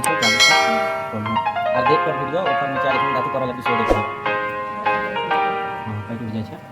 जाए तो और देख कर वीडियो ऊपर नीचे आइकन दाती करा लगी सो देखो हां कई उड़ जाए छे।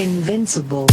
Invincible.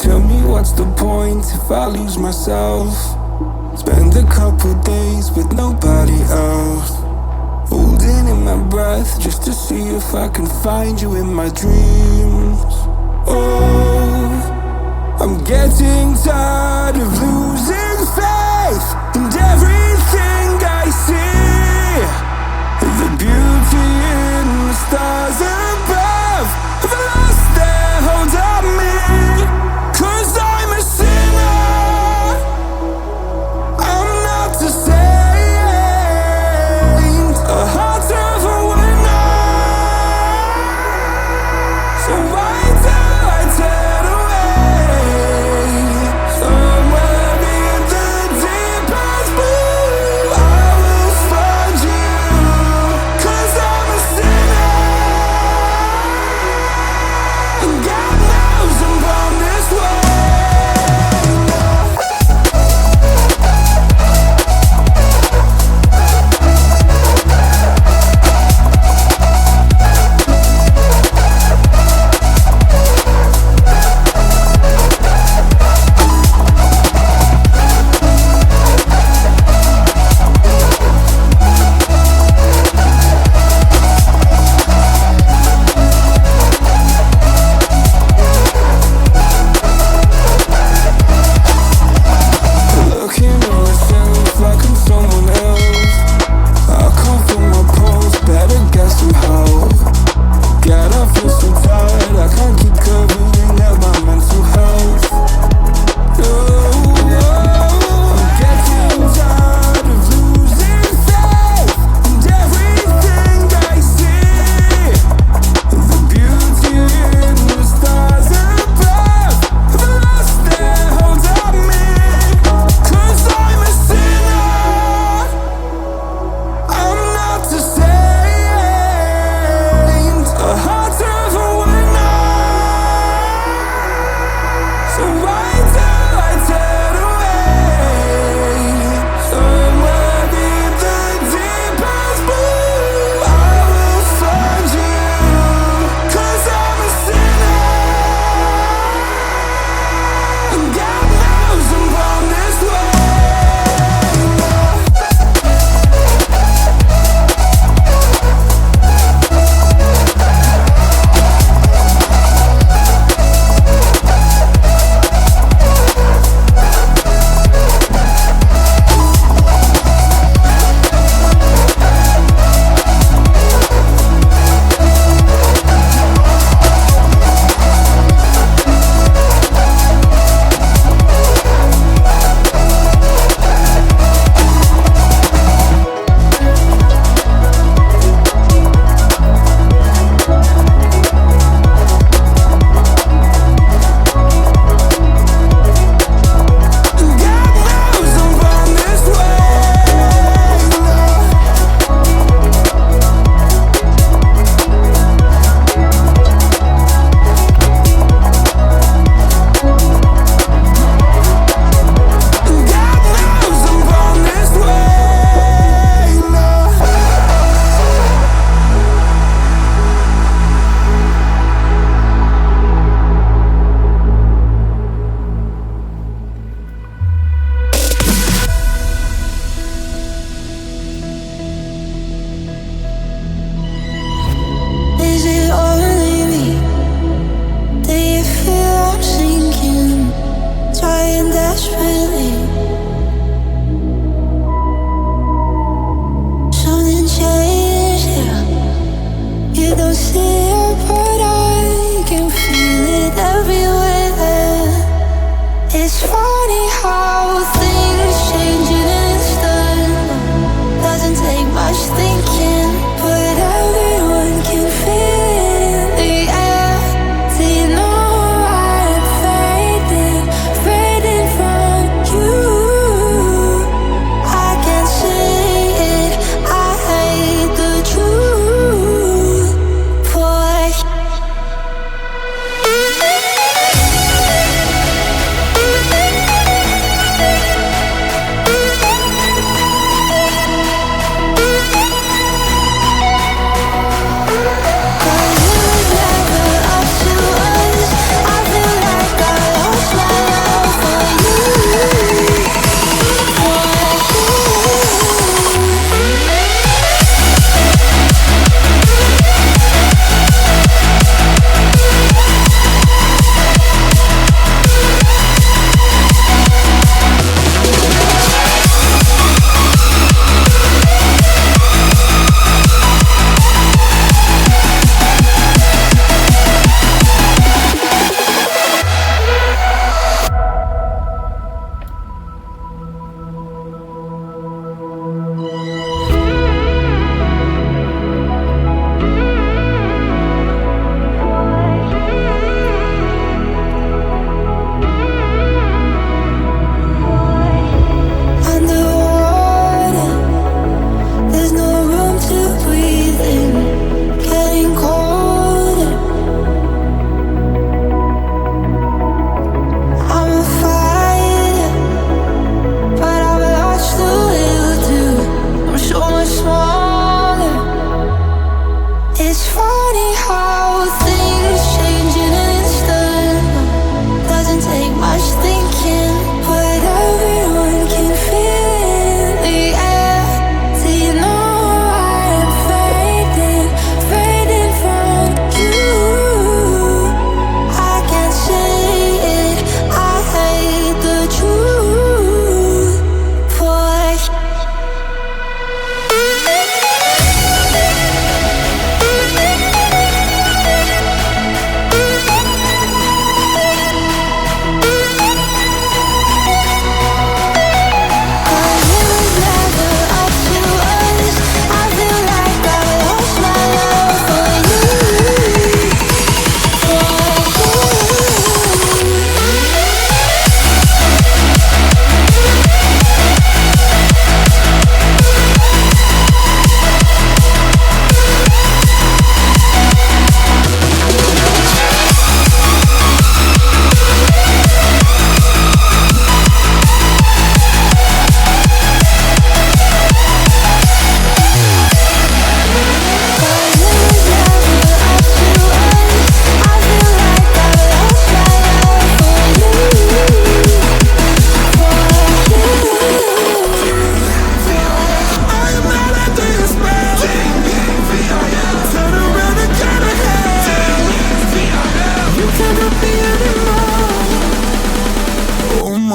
Tell me what's the point if I lose myself? Spend a couple days with nobody else, holding in my breath just to see if I can find you in my dreams. Oh, I'm getting tired of losing faith in everything I see. The beauty in the stars above, the lost their hold on me. 'Cause I'm a sinner, I'm not to say.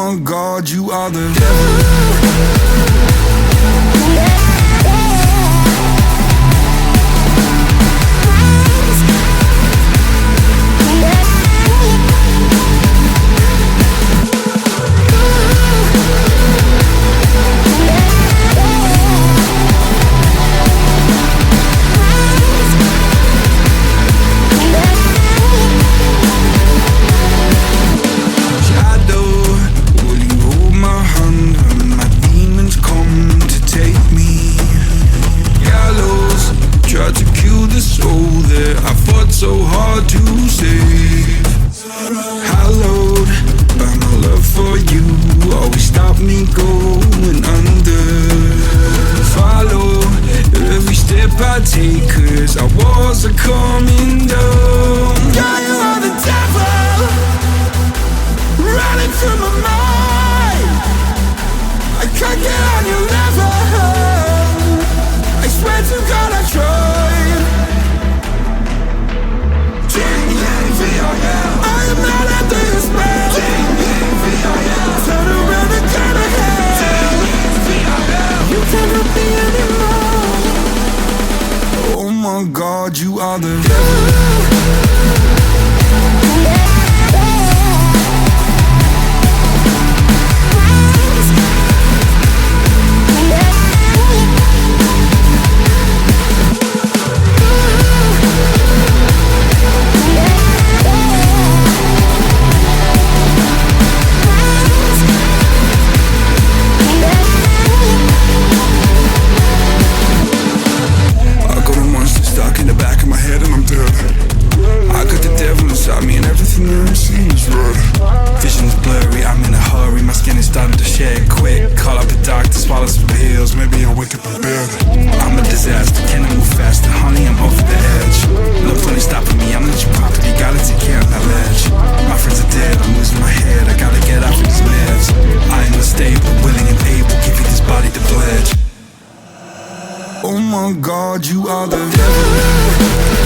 my God, you are the devil. So hard to save. Hallowed by my love for you, always stop me going under. Follow every step I take, 'cause our walls are coming down. God, you are the devil, running through my mind. I can't get on your level. I swear to God I tried. I am not under your spell. Turn around and turn ahead. You cannot be anymore. Oh my God, you are the devil. Maybe I'll wake up in bed. I'm a disaster, can I move faster? Honey, I'm over the edge. Love's only stopping me, I'm not your property. Gotta take care of my ledge. My friends are dead, I'm losing my head. I gotta get off of these meds. I am unstable, willing and able. Give you this body to pledge. Oh my God, you are the devil.